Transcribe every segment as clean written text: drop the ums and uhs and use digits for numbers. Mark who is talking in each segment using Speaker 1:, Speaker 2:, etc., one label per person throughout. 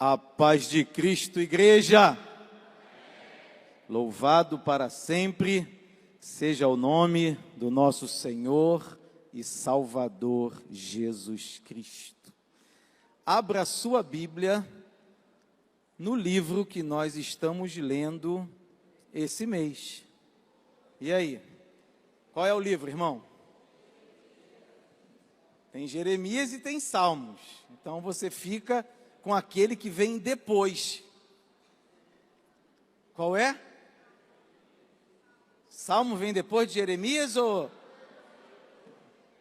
Speaker 1: A paz de Cristo, igreja. Louvado para sempre seja o nome do nosso Senhor e Salvador Jesus Cristo. Abra sua Bíblia no livro que nós estamos lendo esse mês. E aí? Qual é o livro, irmão? Tem Jeremias e tem Salmos. Então você fica com aquele que vem depois. Qual é? Salmo vem depois de Jeremias ou...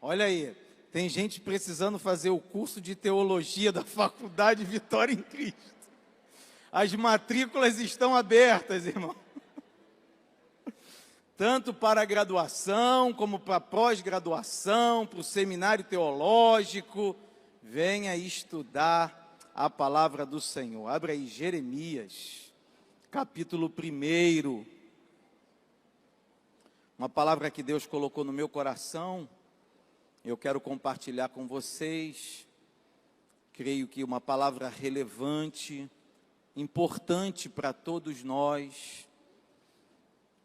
Speaker 1: Olha aí, tem gente precisando fazer o curso de teologia da Faculdade Vitória em Cristo. As matrículas estão abertas, irmão. Tanto para a graduação, como para a pós-graduação, para o seminário teológico. Venha estudar a palavra do Senhor. Abra aí Jeremias, capítulo 1. Uma palavra que Deus colocou no meu coração, eu quero compartilhar com vocês. Creio que uma palavra relevante, importante para todos nós.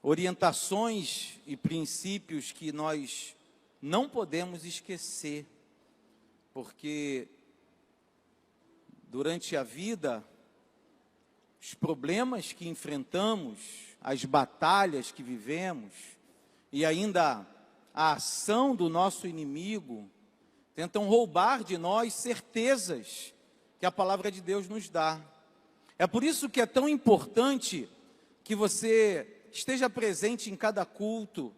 Speaker 1: Orientações e princípios que nós não podemos esquecer, porque durante a vida, os problemas que enfrentamos, as batalhas que vivemos, e ainda a ação do nosso inimigo, tentam roubar de nós certezas que a palavra de Deus nos dá. É por isso que é tão importante que você esteja presente em cada culto,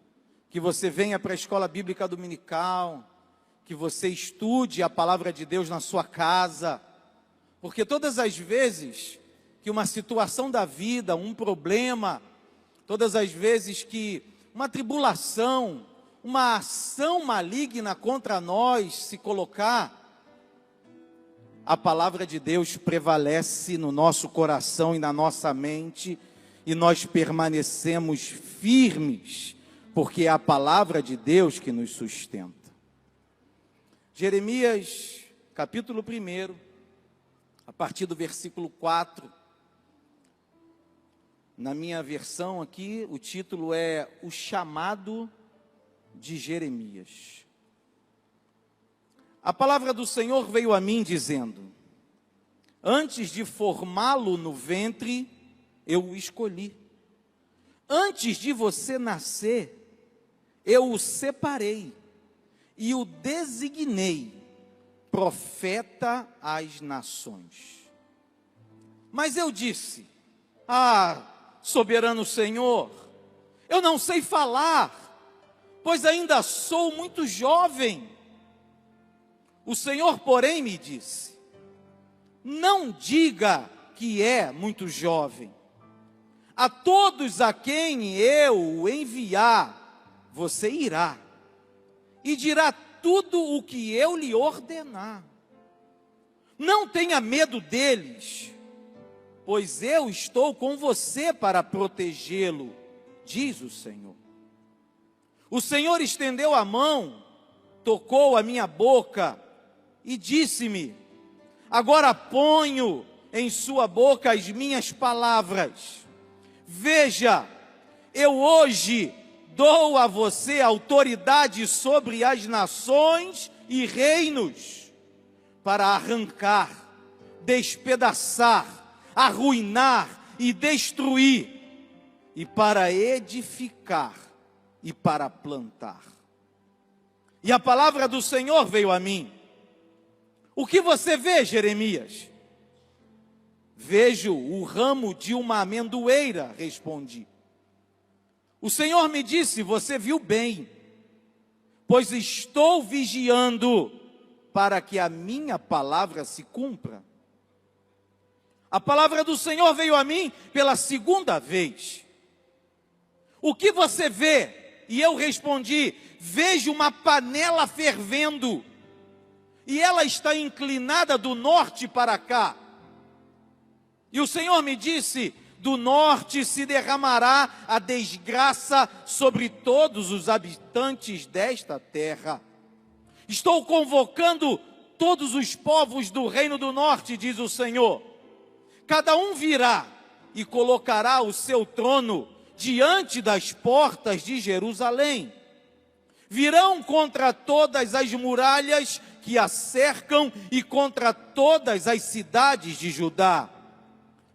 Speaker 1: que você venha para a escola bíblica dominical, que você estude a palavra de Deus na sua casa, porque todas as vezes que uma situação da vida, um problema, todas as vezes que uma tribulação, uma ação maligna contra nós se colocar, a palavra de Deus prevalece no nosso coração e na nossa mente, e nós permanecemos firmes, porque é a palavra de Deus que nos sustenta. Jeremias, capítulo 1, a partir do versículo 4, na minha versão aqui, o título é O Chamado de Jeremias. A palavra do Senhor veio a mim dizendo: antes de formá-lo no ventre, eu o escolhi. Antes de você nascer, eu o separei e o designei profeta às nações. Mas eu disse: soberano Senhor, eu não sei falar, pois ainda sou muito jovem. O Senhor, porém, me disse: não diga que é muito jovem. A todos a quem eu o enviar, você irá e dirá tudo o que eu lhe ordenar. Não tenha medo deles, pois eu estou com você para protegê-lo, diz o Senhor. O Senhor estendeu a mão, tocou a minha boca e disse-me: agora ponho em sua boca as minhas palavras. Veja, eu hoje dou a você autoridade sobre as nações e reinos, para arrancar, despedaçar, arruinar e destruir, e para edificar e para plantar. E a palavra do Senhor veio a mim: o que você vê, Jeremias? Vejo o ramo de uma amendoeira, respondi. O Senhor me disse: você viu bem, pois estou vigiando para que a minha palavra se cumpra. A palavra do Senhor veio a mim pela segunda vez. O que você vê? E eu respondi: vejo uma panela fervendo, e ela está inclinada do norte para cá. E o Senhor me disse: do norte se derramará a desgraça sobre todos os habitantes desta terra. Estou convocando todos os povos do reino do norte, diz o Senhor, Cada um virá e colocará o seu trono diante das portas de Jerusalém. Virão contra todas as muralhas que a cercam e contra todas as cidades de Judá.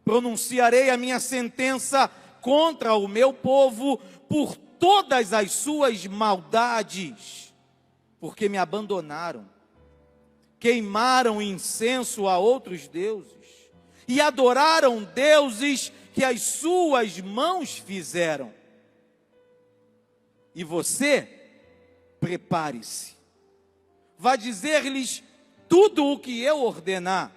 Speaker 1: Pronunciarei a minha sentença contra o meu povo por todas as suas maldades, porque me abandonaram, queimaram incenso a outros deuses e adoraram deuses que as suas mãos fizeram. E você, prepare-se, vá dizer-lhes tudo o que eu ordenar.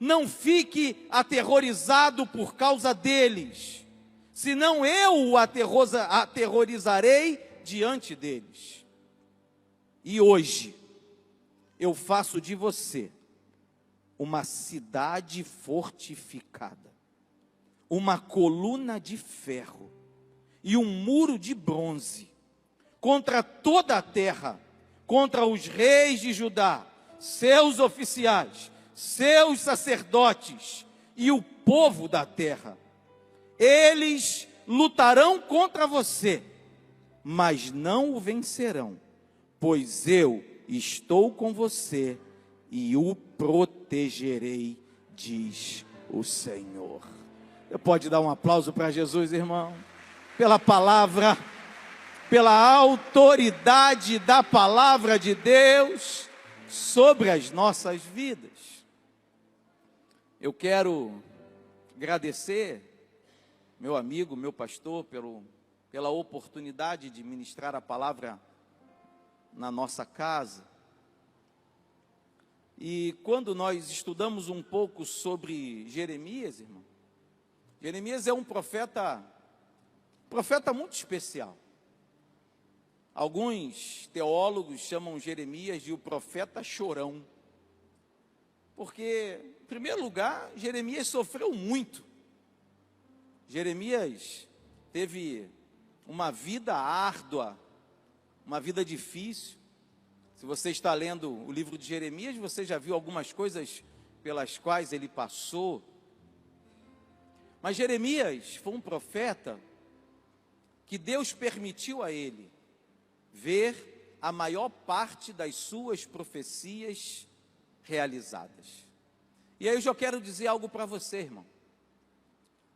Speaker 1: Não fique aterrorizado por causa deles, senão eu o aterrorizarei diante deles. E hoje eu faço de você uma cidade fortificada, uma coluna de ferro e um muro de bronze contra toda a terra, contra os reis de Judá, seus oficiais, seus sacerdotes e o povo da terra. Eles lutarão contra você, mas não o vencerão, pois eu estou com você e o protegerei, diz o Senhor. Você pode dar um aplauso para Jesus, irmão? Pela palavra, pela autoridade da palavra de Deus sobre as nossas vidas. Eu quero agradecer meu amigo, meu pastor, pela oportunidade de ministrar a palavra na nossa casa. E quando nós estudamos um pouco sobre Jeremias, irmão, Jeremias é um profeta muito especial. Alguns teólogos chamam Jeremias de o profeta chorão, porque, em primeiro lugar, Jeremias sofreu muito. Jeremias teve uma vida árdua, uma vida difícil. Se você está lendo o livro de Jeremias, você já viu algumas coisas pelas quais ele passou. Mas Jeremias foi um profeta que Deus permitiu a ele ver a maior parte das suas profecias realizadas. E aí eu já quero dizer algo para você, irmão.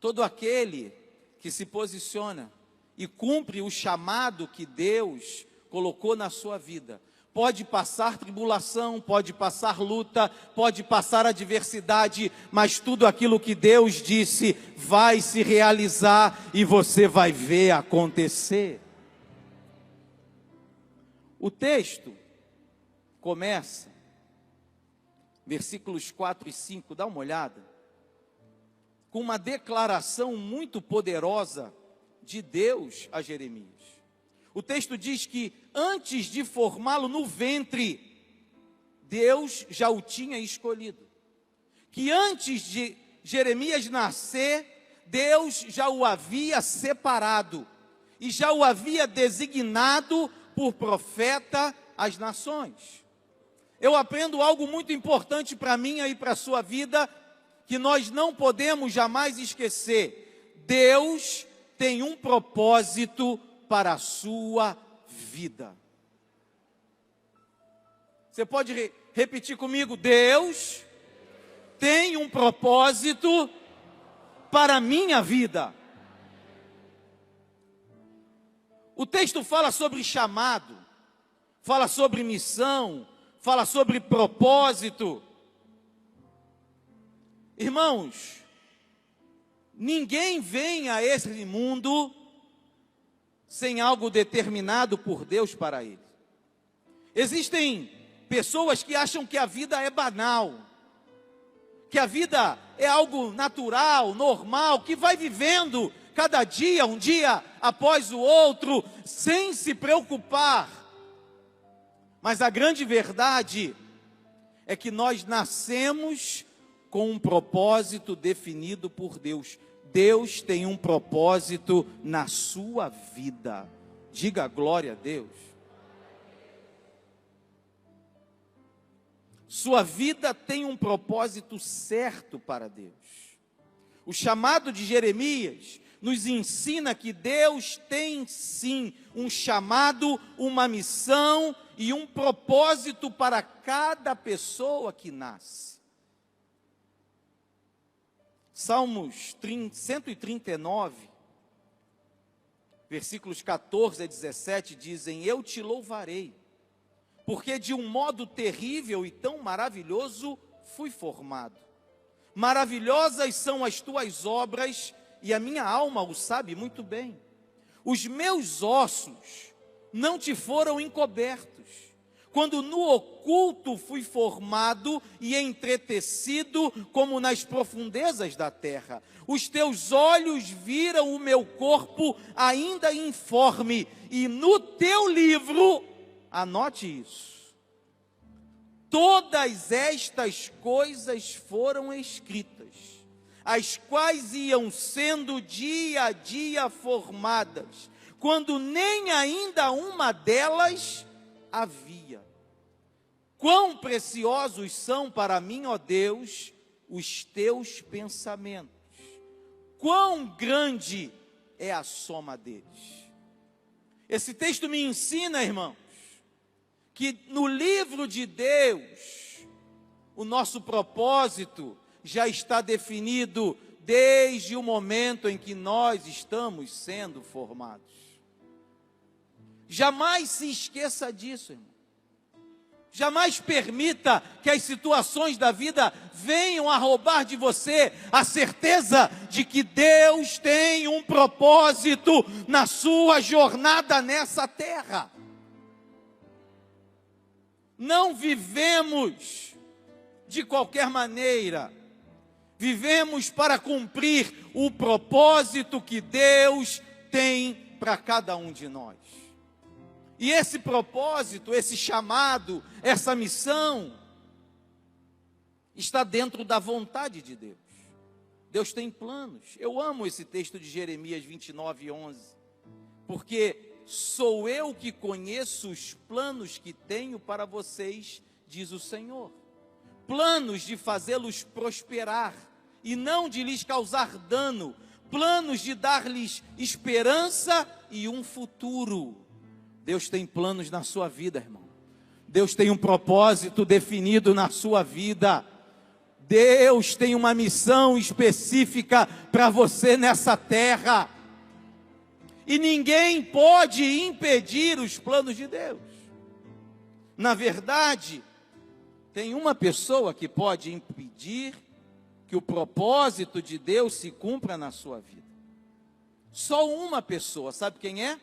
Speaker 1: Todo aquele que se posiciona e cumpre o chamado que Deus colocou na sua vida, pode passar tribulação, pode passar luta, pode passar adversidade, mas tudo aquilo que Deus disse vai se realizar e você vai ver acontecer. O texto começa, versículos 4 e 5, dá uma olhada, com uma declaração muito poderosa de Deus a Jeremias. O texto diz que antes de formá-lo no ventre, Deus já o tinha escolhido. Que antes de Jeremias nascer, Deus já o havia separado e já o havia designado por profeta às nações. Eu aprendo algo muito importante para mim e para a sua vida, que nós não podemos jamais esquecer. Deus tem um propósito para a sua vida. Você pode repetir comigo? Deus tem um propósito para a minha vida. O texto fala sobre chamado, fala sobre missão, fala sobre propósito. Irmãos, ninguém vem a esse mundo sem algo determinado por Deus para ele. Existem pessoas que acham que a vida é banal, que a vida é algo natural, normal, que vai vivendo cada dia, um dia após o outro, sem se preocupar. Mas a grande verdade é que nós nascemos com um propósito definido por Deus. Deus tem um propósito na sua vida. Diga glória a Deus. Sua vida tem um propósito certo para Deus. O chamado de Jeremias nos ensina que Deus tem sim um chamado, uma missão e um propósito para cada pessoa que nasce. Salmos 139, versículos 14 a 17 dizem: eu te louvarei, porque de um modo terrível e tão maravilhoso fui formado. Maravilhosas são as tuas obras, e a minha alma o sabe muito bem. Os meus ossos não te foram encobertos, quando no oculto fui formado e entretecido como nas profundezas da terra. Os teus olhos viram o meu corpo ainda informe, e no teu livro, anote isso, todas estas coisas foram escritas, as quais iam sendo dia a dia formadas, quando nem ainda uma delas havia. Quão preciosos são para mim, ó Deus, os teus pensamentos, quão grande é a soma deles. Esse texto me ensina, irmãos, que no livro de Deus, o nosso propósito já está definido desde o momento em que nós estamos sendo formados. Jamais se esqueça disso, irmão. Jamais permita que as situações da vida venham a roubar de você a certeza de que Deus tem um propósito na sua jornada nessa terra. Não vivemos de qualquer maneira, vivemos para cumprir o propósito que Deus tem para cada um de nós. E esse propósito, esse chamado, essa missão, está dentro da vontade de Deus. Deus tem planos. Eu amo esse texto de Jeremias 29:11, porque sou eu que conheço os planos que tenho para vocês, diz o Senhor. Planos de fazê-los prosperar e não de lhes causar dano, planos de dar-lhes esperança e um futuro. Deus tem planos na sua vida, irmão. Deus tem um propósito definido na sua vida. Deus tem uma missão específica para você nessa terra. E ninguém pode impedir os planos de Deus. Na verdade, tem uma pessoa que pode impedir que o propósito de Deus se cumpra na sua vida. Só uma pessoa, sabe quem é?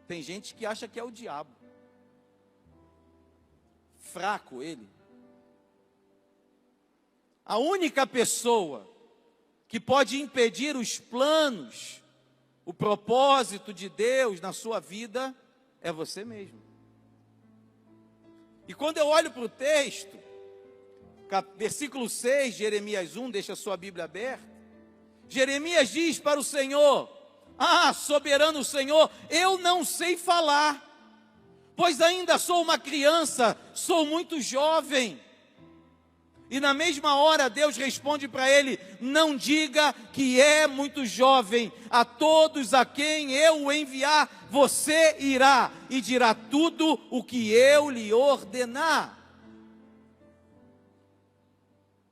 Speaker 1: Tem gente que acha que é o diabo. Fraco ele. A única pessoa que pode impedir os planos, o propósito de Deus na sua vida, é você mesmo. E quando eu olho para o texto, versículo 6, Jeremias 1, deixa a sua Bíblia aberta. Jeremias diz para o Senhor: ah, soberano Senhor, eu não sei falar, pois ainda sou uma criança, sou muito jovem. E na mesma hora Deus responde para ele: não diga que é muito jovem, a todos a quem eu o enviar, você irá e dirá tudo o que eu lhe ordenar.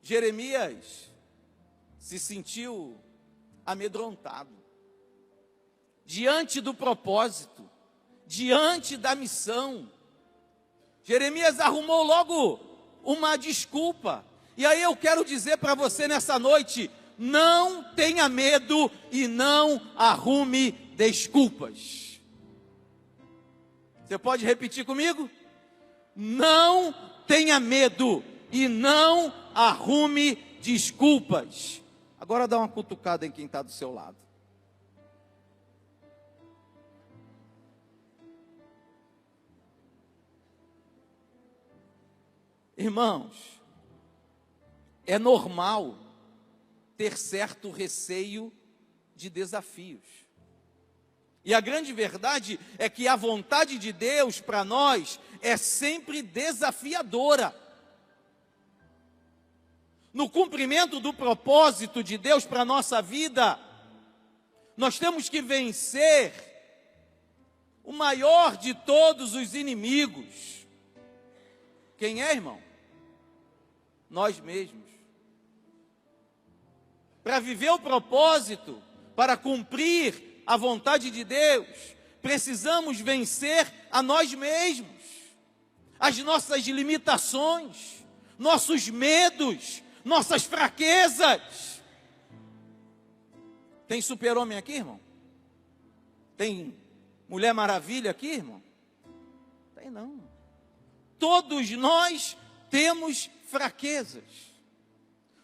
Speaker 1: Jeremias se sentiu amedrontado diante do propósito, diante da missão. Jeremias arrumou logo uma desculpa. E aí eu quero dizer para você nessa noite: não tenha medo e não arrume desculpas. Você pode repetir comigo? Não tenha medo e não arrume desculpas. Agora dá uma cutucada em quem está do seu lado. Irmãos, é normal ter certo receio de desafios. E a grande verdade é que a vontade de Deus para nós é sempre desafiadora. no cumprimento do propósito de Deus para a nossa vida, nós temos que vencer o maior de todos os inimigos. Quem é, irmão? Nós mesmos. Para viver o propósito, para cumprir a vontade de Deus, precisamos vencer a nós mesmos, as nossas limitações, nossos medos, nossas fraquezas. Tem super-homem aqui, irmão? Tem Mulher Maravilha aqui, irmão? Tem não. Todos nós temos fraquezas.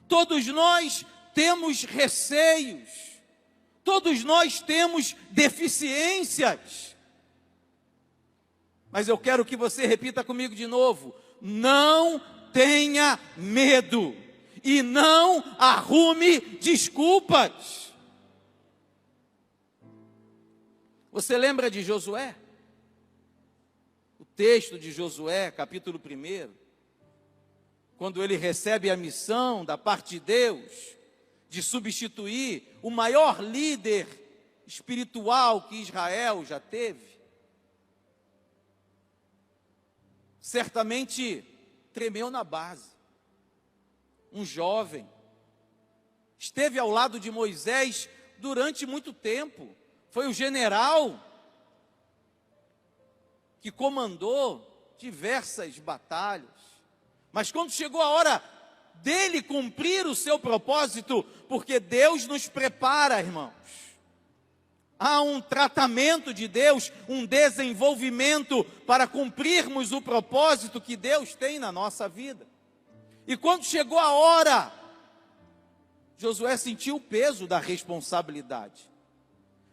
Speaker 1: Todos nós temos receios. Todos nós temos deficiências. Mas eu quero que você repita comigo de novo: não tenha medo e não arrume desculpas. Você lembra de Josué? O texto de Josué, capítulo 1, quando ele recebe a missão da parte de Deus de substituir o maior líder espiritual que Israel já teve. Certamente tremeu na base. Um jovem esteve ao lado de Moisés durante muito tempo. Foi o general que comandou diversas batalhas. Mas quando chegou a hora dele cumprir o seu propósito, porque Deus nos prepara, irmãos. Há um tratamento de Deus, um desenvolvimento para cumprirmos o propósito que Deus tem na nossa vida. E quando chegou a hora, Josué sentiu o peso da responsabilidade.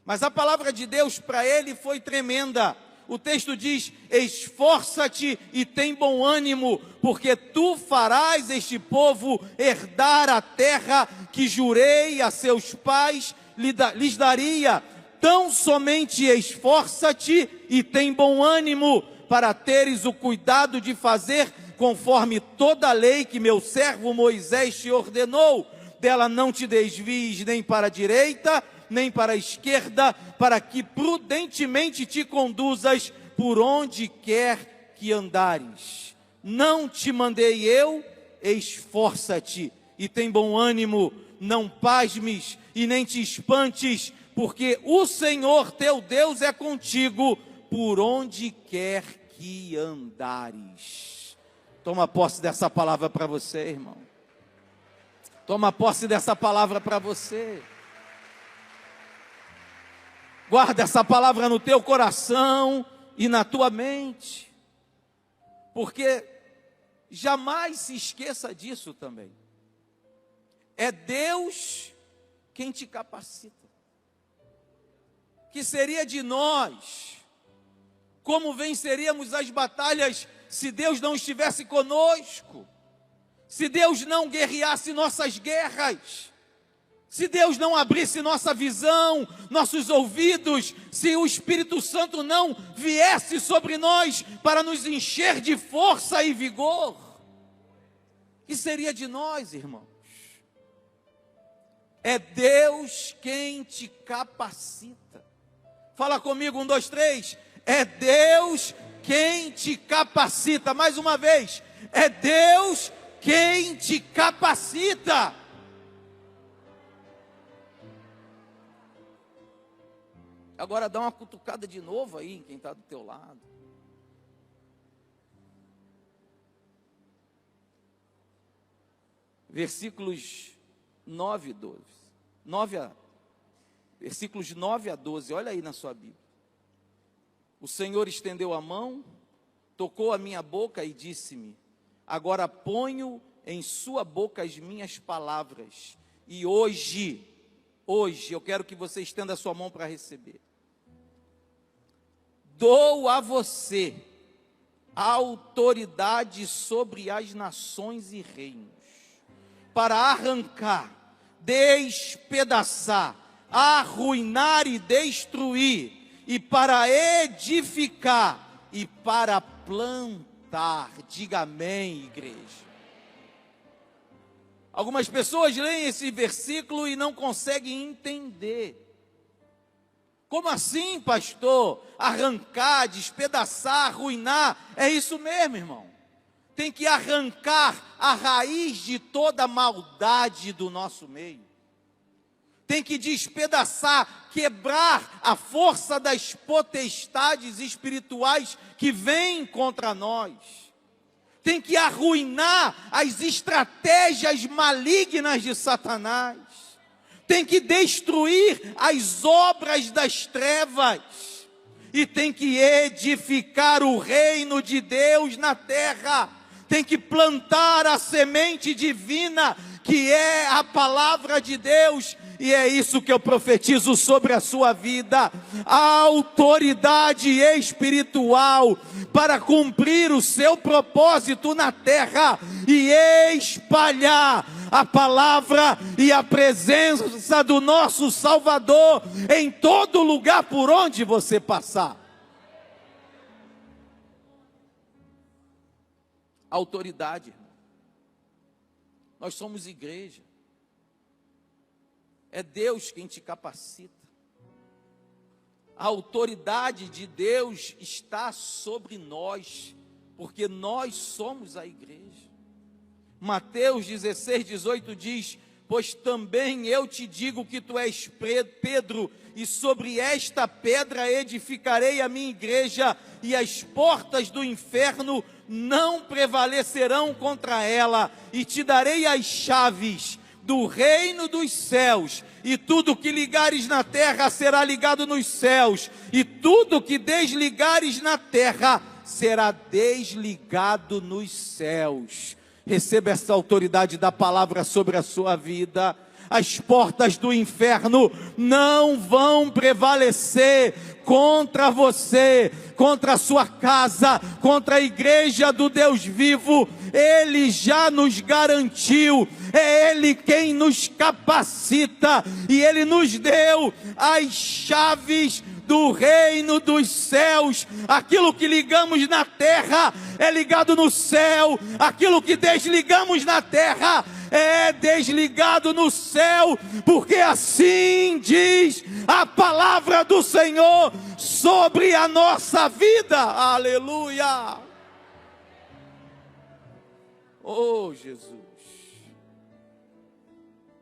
Speaker 1: Mas a palavra de Deus para ele foi tremenda. O texto diz: esforça-te e tem bom ânimo, porque tu farás este povo herdar a terra que jurei a seus pais lhes daria. Tão somente esforça-te e tem bom ânimo, para teres o cuidado de fazer conforme toda a lei que meu servo Moisés te ordenou. Dela não te desvies nem para a direita, nem para a esquerda, para que prudentemente te conduzas por onde quer que andares. Não te mandei eu? Esforça-te e tem bom ânimo, não pasmes e nem te espantes, porque o Senhor teu Deus é contigo por onde quer que andares. Toma posse dessa palavra para você, irmão. Toma posse dessa palavra para você. Guarda essa palavra no teu coração e na tua mente, porque jamais se esqueça disso também. É Deus quem te capacita. Que seria de nós? Como venceríamos as batalhas se Deus não estivesse conosco? Se Deus não guerreasse nossas guerras? Se Deus não abrisse nossa visão, nossos ouvidos, se o Espírito Santo não viesse sobre nós para nos encher de força e vigor, que seria de nós, irmãos? É Deus quem te capacita. Fala comigo, 1, 2, 3. É Deus quem te capacita. Mais uma vez, é Deus quem te capacita. Agora dá uma cutucada de novo aí em quem está do teu lado. Versículos 9 e 12. Versículos 9 a 12, olha aí na sua Bíblia. O Senhor estendeu a mão, tocou a minha boca e disse-me: agora ponho em sua boca as minhas palavras. E hoje, eu quero que você estenda a sua mão para receber. Dou a você a autoridade sobre as nações e reinos, para arrancar, despedaçar, arruinar e destruir, e para edificar e para plantar. Diga amém, igreja. Algumas pessoas leem esse versículo e não conseguem entender. Como assim, pastor? Arrancar, despedaçar, arruinar? É isso mesmo, irmão. Tem que arrancar a raiz de toda a maldade do nosso meio. Tem que despedaçar, quebrar a força das potestades espirituais que vêm contra nós. Tem que arruinar as estratégias malignas de Satanás. Tem que destruir as obras das trevas. E tem que edificar o reino de Deus na terra. Tem que plantar a semente divina, que é a palavra de Deus. E é isso que eu profetizo sobre a sua vida. A autoridade espiritual para cumprir o seu propósito na terra e espalhar a palavra e a presença do nosso Salvador em todo lugar por onde você passar. Autoridade, irmão. Nós somos igreja. É Deus quem te capacita. A autoridade de Deus está sobre nós, porque nós somos a igreja. Mateus 16:18 diz: pois também eu te digo que tu és Pedro, e sobre esta pedra edificarei a minha igreja, e as portas do inferno não prevalecerão contra ela, e te darei as chaves do reino dos céus, e tudo que ligares na terra será ligado nos céus, e tudo que desligares na terra será desligado nos céus. Receba essa autoridade da palavra sobre a sua vida. As portas do inferno não vão prevalecer contra você, contra a sua casa, contra a igreja do Deus vivo. Ele já nos garantiu, é Ele quem nos capacita, e Ele nos deu as chaves do reino dos céus. Aquilo que ligamos na terra é ligado no céu, aquilo que desligamos na terra é desligado no céu, porque assim diz a palavra do Senhor sobre a nossa vida. Aleluia! Oh, Jesus!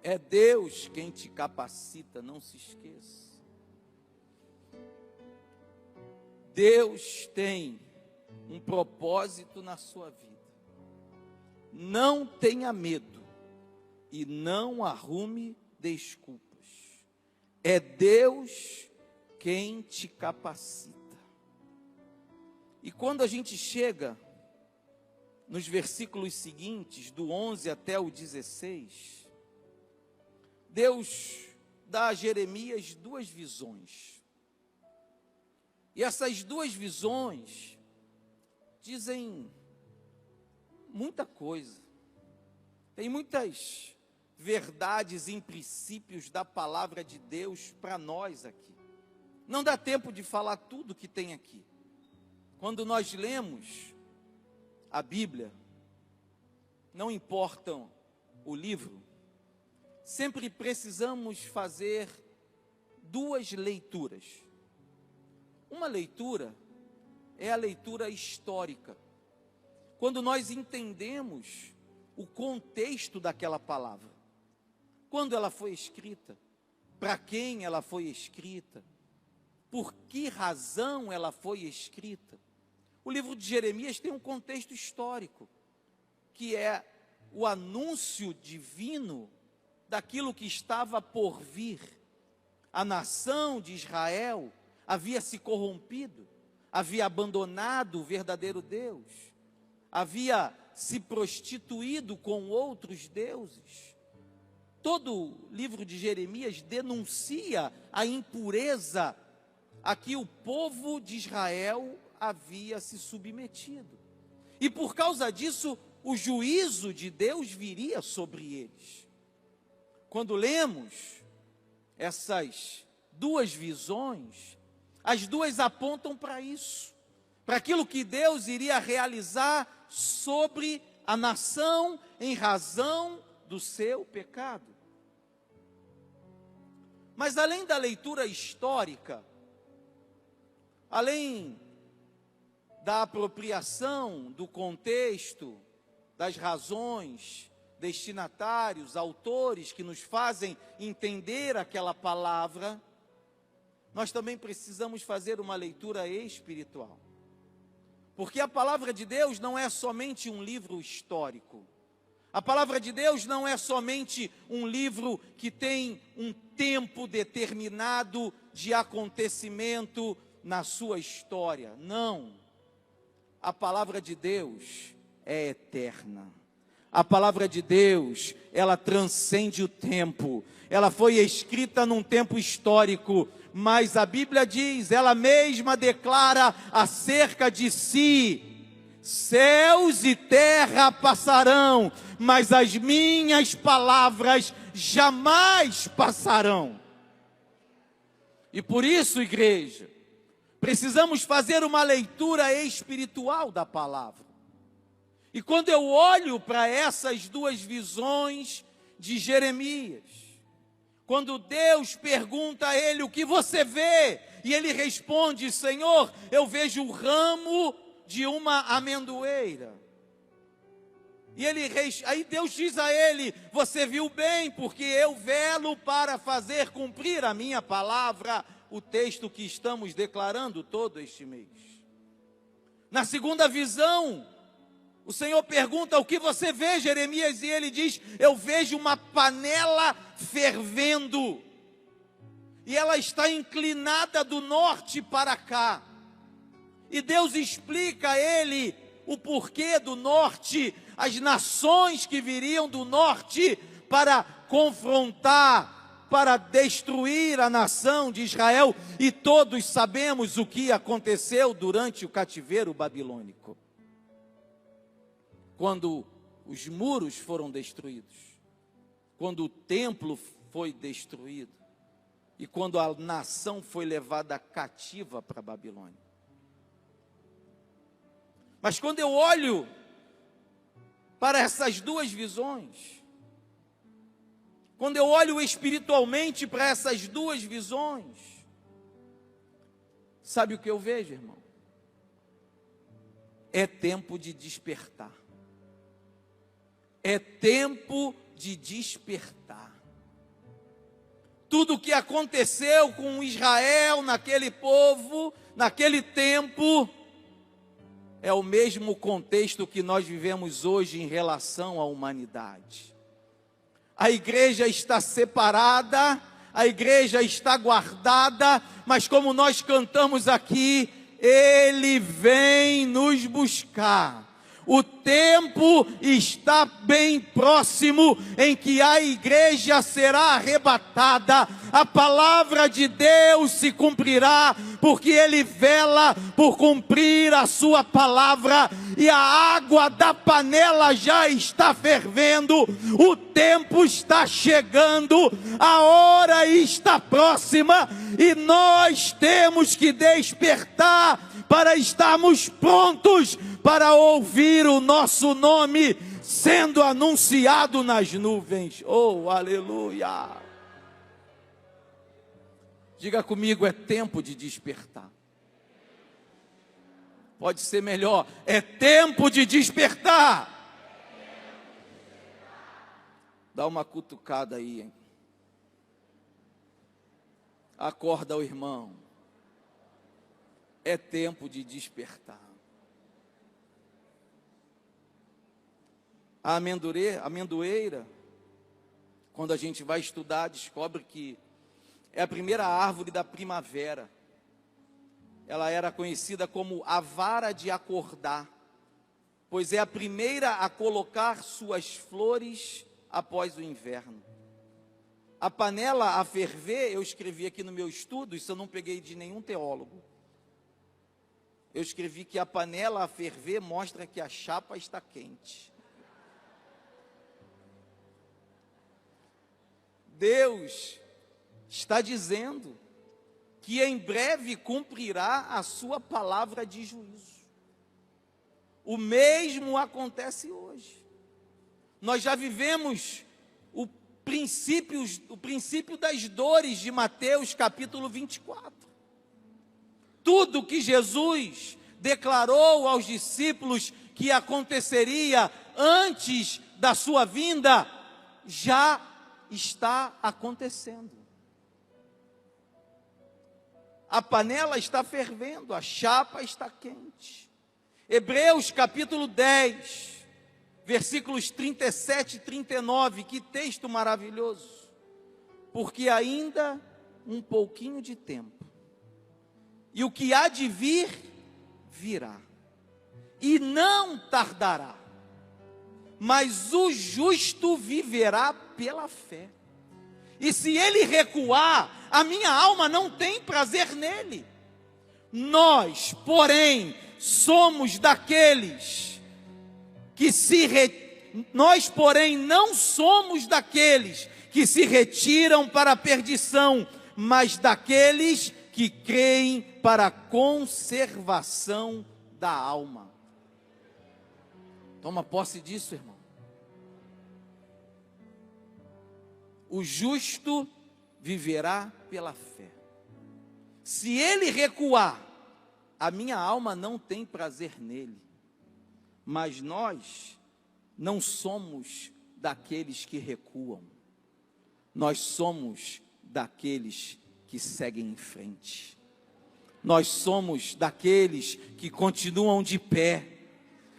Speaker 1: É Deus quem te capacita, não se esqueça. Deus tem um propósito na sua vida. Não tenha medo e não arrume desculpas. É Deus quem te capacita. E quando a gente chega nos versículos seguintes, do 11 até o 16, Deus dá a Jeremias duas visões. E essas duas visões dizem muita coisa. Tem muitas verdades e princípios da palavra de Deus para nós aqui. Não dá tempo de falar tudo que tem aqui. Quando nós lemos a Bíblia, não importa o livro, sempre precisamos fazer duas leituras. Uma leitura é a leitura histórica, quando nós entendemos o contexto daquela palavra, quando ela foi escrita, para quem ela foi escrita, por que razão ela foi escrita. O livro de Jeremias tem um contexto histórico, que é o anúncio divino daquilo que estava por vir. A nação de Israel havia se corrompido, havia abandonado o verdadeiro Deus, havia se prostituído com outros deuses. Todo o livro de Jeremias denuncia a impureza a que o povo de Israel havia se submetido. E por causa disso, o juízo de Deus viria sobre eles. Quando lemos essas duas visões, as duas apontam para isso, para aquilo que Deus iria realizar sobre a nação em razão do seu pecado. Mas além da leitura histórica, além da apropriação do contexto, das razões, destinatários, autores que nos fazem entender aquela palavra, nós também precisamos fazer uma leitura espiritual. Porque a palavra de Deus não é somente um livro histórico. A palavra de Deus não é somente um livro que tem um tempo determinado de acontecimento na sua história. Não. A palavra de Deus é eterna. A palavra de Deus, ela transcende o tempo. Ela foi escrita num tempo histórico, mas a Bíblia diz, ela mesma declara acerca de si: céus e terra passarão, mas as minhas palavras jamais passarão. E por isso, igreja, precisamos fazer uma leitura espiritual da palavra. E quando eu olho para essas duas visões de Jeremias, quando Deus pergunta a ele: o que você vê? E ele responde: Senhor, eu vejo o ramo de uma amendoeira. E aí Deus diz a ele: você viu bem, porque eu velo para fazer cumprir a minha palavra. O texto que estamos declarando todo este mês. Na segunda visão, o Senhor pergunta: o que você vê, Jeremias? E ele diz: eu vejo uma panela fervendo, e ela está inclinada do norte para cá. E Deus explica a ele o porquê do norte, as nações que viriam do norte para confrontar, para destruir a nação de Israel. E todos sabemos o que aconteceu durante o cativeiro babilônico. Quando os muros foram destruídos, quando o templo foi destruído, e quando a nação foi levada cativa para a Babilônia. Mas quando eu olho para essas duas visões, quando eu olho espiritualmente para essas duas visões, sabe o que eu vejo, irmão? É tempo de despertar. É tempo de despertar. Tudo o que aconteceu com Israel, naquele povo, naquele tempo, é o mesmo contexto que nós vivemos hoje em relação à humanidade. A igreja está separada, a igreja está guardada, mas como nós cantamos aqui, Ele vem nos buscar. O tempo está bem próximo em que a igreja será arrebatada. A palavra de Deus se cumprirá, porque Ele vela por cumprir a sua palavra. E a água da panela já está fervendo. O tempo está chegando. A hora está próxima. E nós temos que despertar para estarmos prontos para ouvir o nosso nome sendo anunciado nas nuvens. Oh, aleluia! Diga comigo: é tempo de despertar. Pode ser melhor: é tempo de despertar. Dá uma cutucada aí, hein? Acorda o irmão. É tempo de despertar. A amendoeira, quando a gente vai estudar, descobre que é a primeira árvore da primavera. Ela era conhecida como a vara de acordar, pois é a primeira a colocar suas flores após o inverno. A panela a ferver, eu escrevi aqui no meu estudo, isso eu não peguei de nenhum teólogo. Eu escrevi que a panela a ferver mostra que a chapa está quente. Deus está dizendo que em breve cumprirá a sua palavra de juízo. O mesmo acontece hoje. Nós já vivemos o princípio das dores de Mateus capítulo 24. Tudo que Jesus declarou aos discípulos que aconteceria antes da sua vinda, já está acontecendo. A panela está fervendo, a chapa está quente. Hebreus capítulo 10, versículos 37 e 39, que texto maravilhoso. Porque ainda um pouquinho de tempo, e o que há de vir, virá, e não tardará, mas o justo viverá pela fé. E se ele recuar, a minha alma não tem prazer nele. Nós, porém, somos daqueles que nós, porém, não somos daqueles que se retiram para a perdição, mas daqueles que creem para a conservação da alma. Toma posse disso, irmão. O justo viverá pela fé. Se ele recuar, a minha alma não tem prazer nele. Mas nós não somos daqueles que recuam. Nós somos daqueles que seguem em frente. Nós somos daqueles que continuam de pé.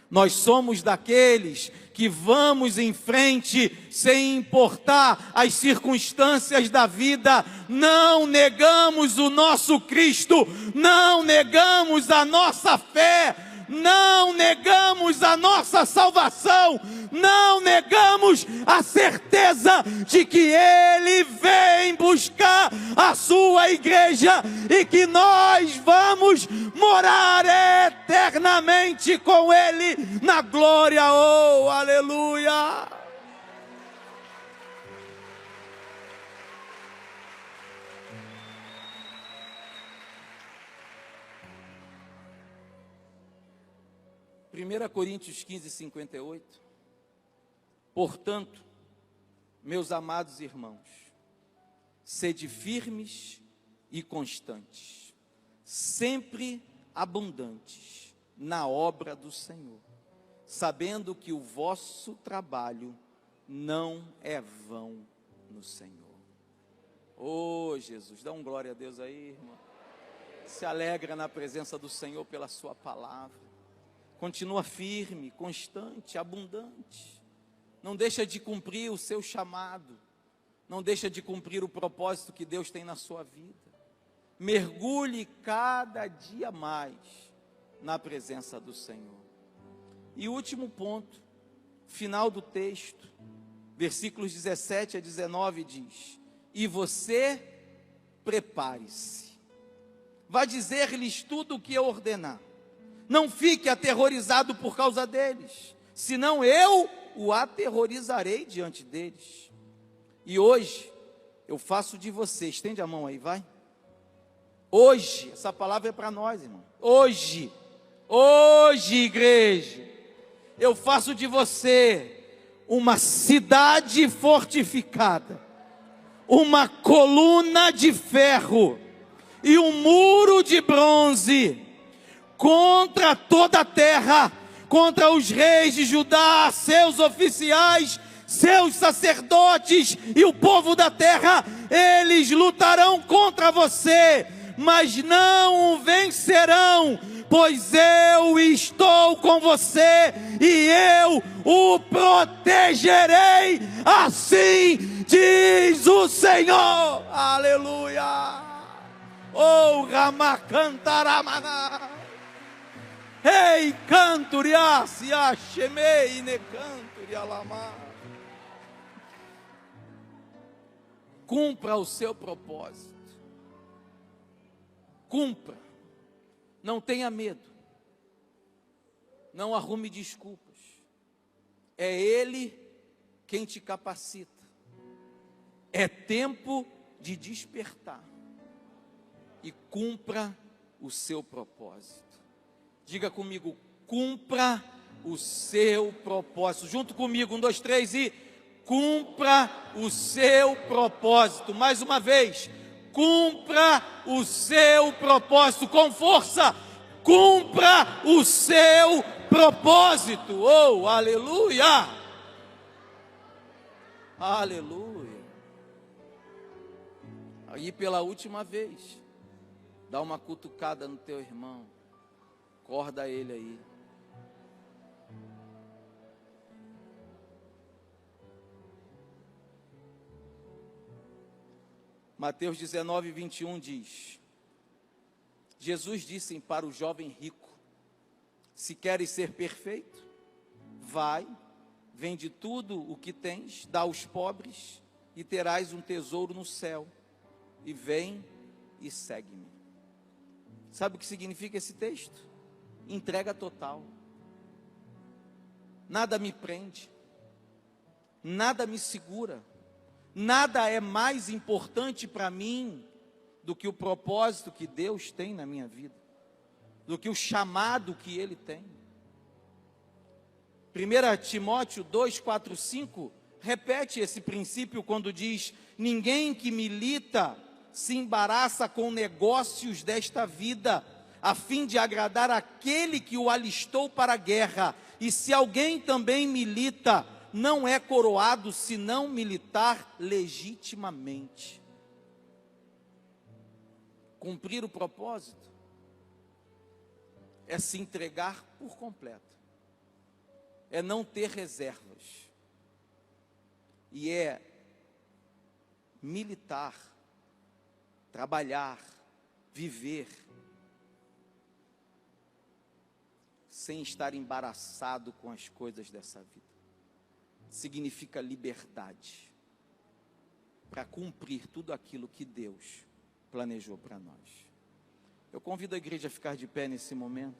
Speaker 1: Nós somos daqueles que vamos em frente sem importar as circunstâncias da vida. Não negamos o nosso Cristo, não negamos a nossa fé, não negamos a nossa salvação, não negamos a certeza de que Ele vem buscar a sua igreja e que nós vamos morar eternamente com Ele na glória. Oh, aleluia! Primeira Coríntios 15, 58. Portanto, meus amados irmãos, sede firmes e constantes, sempre abundantes na obra do Senhor, sabendo que o vosso trabalho não é vão no Senhor. Oh, Jesus, dá um glória a Deus aí, irmão. Se alegra na presença do Senhor pela sua palavra. Continua firme, constante, abundante. Não deixa de cumprir o seu chamado. Não deixa de cumprir o propósito que Deus tem na sua vida. Mergulhe cada dia mais na presença do Senhor. E o último ponto, final do texto, versículos 17 a 19 diz: e você prepare-se. Vá dizer-lhes tudo o que eu ordenar. Não fique aterrorizado por causa deles, senão eu o aterrorizarei diante deles. E hoje, eu faço de você, estende a mão aí, vai. Hoje, essa palavra é para nós, irmão. Hoje, igreja, eu faço de você uma cidade fortificada, uma coluna de ferro e um muro de bronze, contra toda a terra, contra os reis de Judá, seus oficiais, seus sacerdotes e o povo da terra. Eles lutarão contra você, mas não o vencerão, pois eu estou com você e eu o protegerei, assim diz o Senhor. Aleluia. Oh, Ramacantaramana. Ei, canturiasi, achemei, ne canturialamar. Cumpra o seu propósito. Cumpra. Não tenha medo. Não arrume desculpas. É Ele quem te capacita. É tempo de despertar. E cumpra o seu propósito. Diga comigo, cumpra o seu propósito. Junto comigo, 1, 2, 3 e cumpra o seu propósito. Mais uma vez, cumpra o seu propósito, com força, cumpra o seu propósito. Oh, aleluia! Aleluia! Aí pela última vez, dá uma cutucada no teu irmão, acorda ele aí. Mateus 19, 21 diz: Jesus disse para o jovem rico: se queres ser perfeito, vai, vende tudo o que tens, dá aos pobres, e terás um tesouro no céu, e vem e segue-me. Sabe o que significa esse texto? Entrega total. Nada me prende, nada me segura, nada é mais importante para mim do que o propósito que Deus tem na minha vida, do que o chamado que Ele tem. 1 Timóteo 2, 4, 5 repete esse princípio quando diz: ninguém que milita se embaraça com negócios desta vida, a fim de agradar aquele que o alistou para a guerra. E se alguém também milita, não é coroado se não militar legitimamente. Cumprir o propósito é se entregar por completo, é não ter reservas, e é militar, trabalhar, viver, sem estar embaraçado com as coisas dessa vida. Significa liberdade para cumprir tudo aquilo que Deus planejou para nós. Eu convido a igreja a ficar de pé nesse momento.